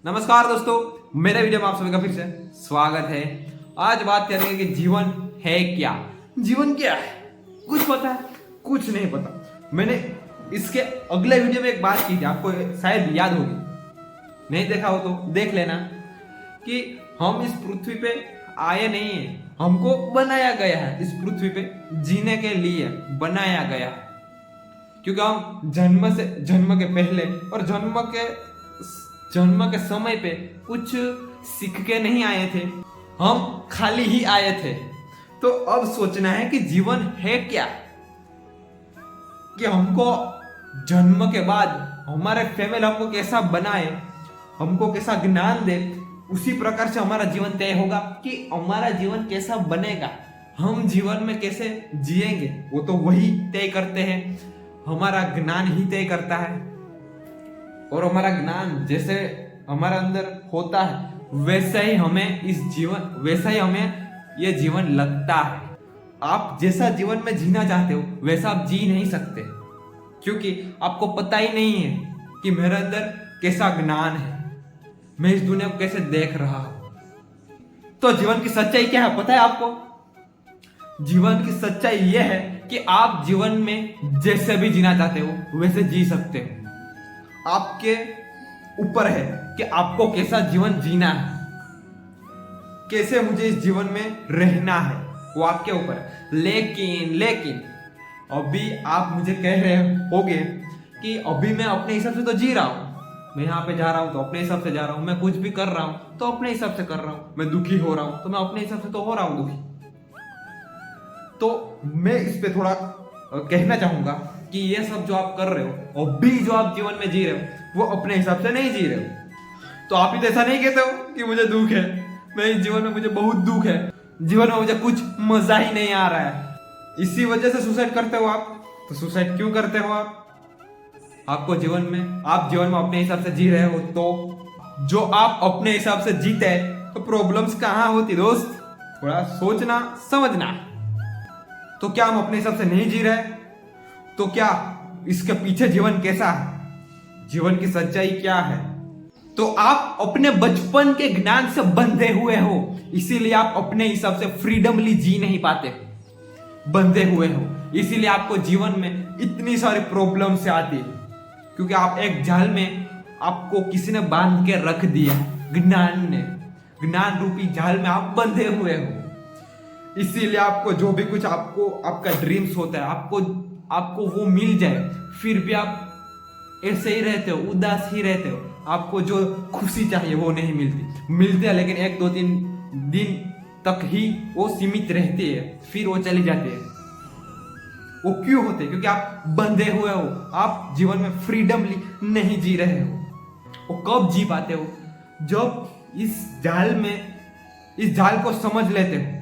नमस्कार दोस्तों, मेरे वीडियो में आप सभी का फिर से स्वागत है। आज बात करेंगे कि जीवन है क्या। जीवन क्या है, कुछ पता है, कुछ नहीं पता। मैंने इसके अगले वीडियो में एक बात की थी, आपको शायद याद होगी। नहीं देखा हो तो देख लेना कि हम इस पृथ्वी पे आए नहीं है, हमको बनाया गया है। इस पृथ्वी पे जीने के लिए बनाया गया है, क्योंकि हम जन्म के पहले और जन्म के समय पे कुछ सीख के नहीं आए थे, हम खाली ही आए थे। तो अब सोचना है कि जीवन है क्या, कि हमको जन्म के बाद हमारे फैमिली हमको कैसा बनाए, हमको कैसा ज्ञान दे, उसी प्रकार से हमारा जीवन तय होगा कि हमारा जीवन कैसा बनेगा, हम जीवन में कैसे जिएंगे। वो तो वही तय करते हैं, हमारा ज्ञान ही तय करता है। और हमारा ज्ञान जैसे हमारे अंदर होता है वैसा ही हमें ये जीवन लगता है। आप जैसा जीवन में जीना चाहते हो वैसा आप जी नहीं सकते, क्योंकि आपको पता ही नहीं है कि मेरे अंदर कैसा ज्ञान है, मैं इस दुनिया को कैसे देख रहा हूं। तो जीवन की सच्चाई क्या है पता है आपको? जीवन की सच्चाई यह है कि आप जीवन में जैसे भी जीना चाहते हो वैसे जी सकते हो। आपके ऊपर है कि आपको कैसा जीवन जीना है, कैसे मुझे इस जीवन में रहना है, वो आपके ऊपर है। लेकिन अभी आप मुझे कह रहे होगे कि अभी मैं अपने हिसाब से तो जी रहा हूं, मैं यहाँ पे जा रहा हूं तो अपने हिसाब से जा रहा हूं, मैं कुछ भी कर रहा हूं तो अपने हिसाब से कर रहा हूं, मैं दुखी हो रहा हूं तो मैं अपने हिसाब से तो हो रहा हूं दुखी। तो मैं इस पे थोड़ा कहना चाहूंगा कि ये सब जो आप कर रहे हो, अभी जो आप जीवन में जी रहे हो, वो अपने हिसाब से नहीं जी रहे हो। तो आप ही तो ऐसा नहीं कहते हो कि मुझे दुख है, मैं इस जीवन में मुझे बहुत दुख है, जीवन में मुझे कुछ मजा ही नहीं आ रहा है, इसी वजह से सुसाइड करते हो आप। तो सुसाइड क्यों करते हो आप जीवन में अपने हिसाब से जी रहे हो, तो जो आप अपने हिसाब से जीते हैं तो प्रॉब्लम्स कहाँ होती दोस्त, थोड़ा सोचना समझना। तो क्या हम अपने हिसाब से नहीं जी रहे? तो क्या इसके पीछे जीवन कैसा है, जीवन की सच्चाई क्या है? तो आप अपने बचपन के ज्ञान से बंधे हुए हो, इसीलिए आप अपने हिसाब से फ्रीडमली जी नहीं पाते, बंधे हुए हो, इसीलिए आपको जीवन में इतनी सारी प्रॉब्लम से आती है, क्योंकि आप एक जाल में आपको किसी ने बांध के रख दिया, ज्ञान रूपी जाल में आप बंधे हुए हो। इसीलिए आपको जो भी कुछ आपका ड्रीम्स होता है, आपको वो मिल जाए, फिर भी आप ऐसे ही रहते हो, उदास ही रहते हो। आपको जो खुशी चाहिए वो नहीं मिलती है, लेकिन 1-2-3 दिन तक ही वो सीमित रहती है, फिर वो चली जाती है। वो क्यों होते हैं? क्योंकि आप बंधे हुए हो, आप जीवन में फ्रीडमली नहीं जी रहे हो। वो कब जी पाते हो? जब इस जाल को समझ लेते हो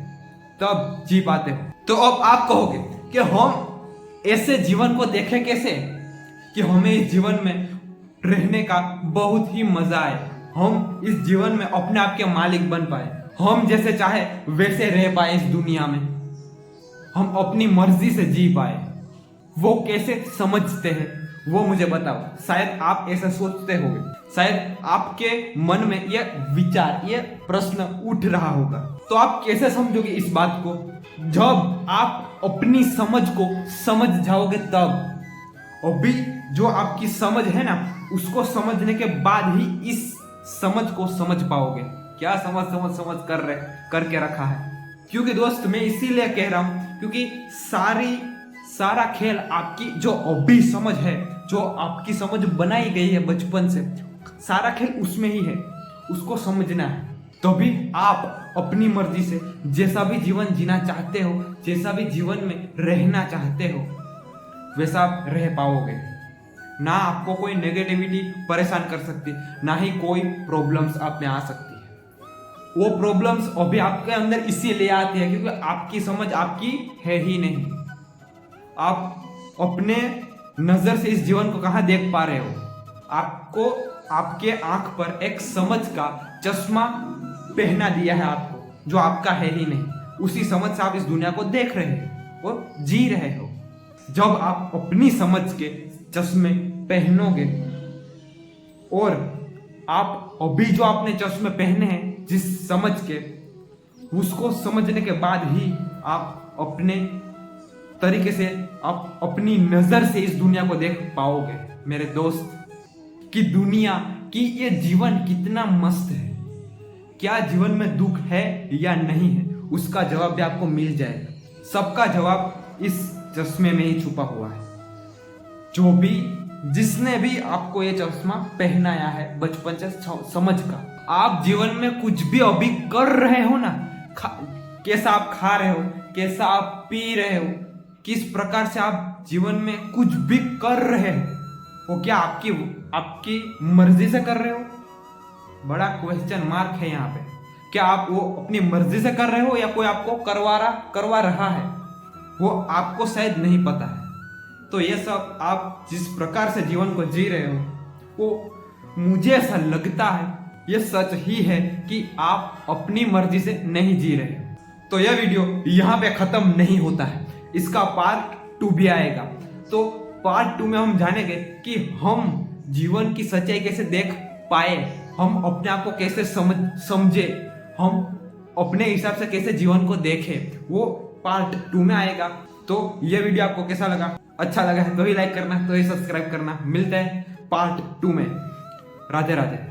तब जी पाते हो। तो अब आप कहोगे कि हम ऐसे जीवन को देखें कैसे कि हमें इस जीवन में रहने का बहुत ही मजा आए, हम इस जीवन में अपने आप के मालिक बन पाए, हम जैसे चाहे वैसे रह पाए इस दुनिया में, हम अपनी मर्जी से जी पाए। वो कैसे समझते हैं वो मुझे बताओ। शायद आप ऐसा सोचते होंगे, शायद आपके मन में ये विचार, ये प्रश्न उठ रहा होगा। तो आप कैसे समझोगे इस बात को? जब आप अपनी समझ को समझ जाओगे तब। अभी जो आपकी समझ है ना, उसको समझने के बाद ही इस समझ को समझ पाओगे। क्या समझ करके रखा है। क्योंकि दोस्त मैं इसीलिए कह रहा हूं, क्योंकि सारा खेल आपकी जो अभी समझ है, जो आपकी समझ बनाई गई है बचपन से, सारा खेल उसमें ही है, उसको समझना है। तभी आप अपनी मर्जी से जैसा भी जीवन जीना चाहते हो, जैसा भी जीवन में रहना चाहते हो, वैसा आप रह पाओगे। ना आपको कोई नेगेटिविटी परेशान कर सकती, ना ही कोई प्रॉब्लम्स आप में आ सकती है। वो प्रॉब्लम्स अभी आपके अंदर इसीलिए आती है क्योंकि आपकी समझ आपकी है ही नहीं। आप अपने नजर से इस जीवन को कहां देख पा रहे हो? आपको आपके आंख पर एक समझ का चश्मा पहना दिया है आपको, जो आपका है ही नहीं। उसी समझ से आप इस दुनिया को देख रहे हो और जी रहे हो। जब आप अपनी समझ के चश्मे पहनोगे और आप अभी जो आपने चश्मे पहने हैं जिस समझ के, उसको समझने के बाद ही आप अपने तरीके से, आप अपनी नजर से इस दुनिया को देख पाओगे मेरे दोस्त, कि दुनिया की ये जीवन कितना मस्त है। क्या जीवन में दुख है या नहीं है, उसका जवाब भी आपको मिल जाएगा। सबका जवाब इस चश्मे में ही छुपा हुआ है। जो भी, जिसने भी आपको ये चश्मा पहनाया है बचपन से समझ का, आप जीवन में कुछ भी अभी कर रहे हो ना, कैसा आप खा रहे हो, कैसा आप पी रहे हो, किस प्रकार से आप जीवन में कुछ भी कर रहे हो, वो क्या आपकी मर्जी से कर रहे हो? बड़ा क्वेश्चन मार्क है यहाँ पे। क्या आप वो अपनी मर्जी से कर रहे हो या कोई आपको करवा रहा है, वो आपको शायद नहीं पता है। तो ये सब आप जिस प्रकार से जीवन को जी रहे हो, वो मुझे ऐसा लगता है ये सच ही है कि आप अपनी मर्जी से नहीं जी रहे हो। तो यह वीडियो यहाँ पे खत्म नहीं होता है, इसका पार्ट 2 भी आएगा। तो पार्ट 2 में हम जानेंगे कि हम जीवन की सच्चाई कैसे देख पाए, हम अपने आप को कैसे समझे, हम अपने हिसाब से कैसे जीवन को देखें, वो पार्ट 2 में आएगा। तो ये वीडियो आपको कैसा लगा? अच्छा लगा है तो ही लाइक करना, तो ही सब्सक्राइब करना। मिलते हैं पार्ट 2 में। राधे राधे।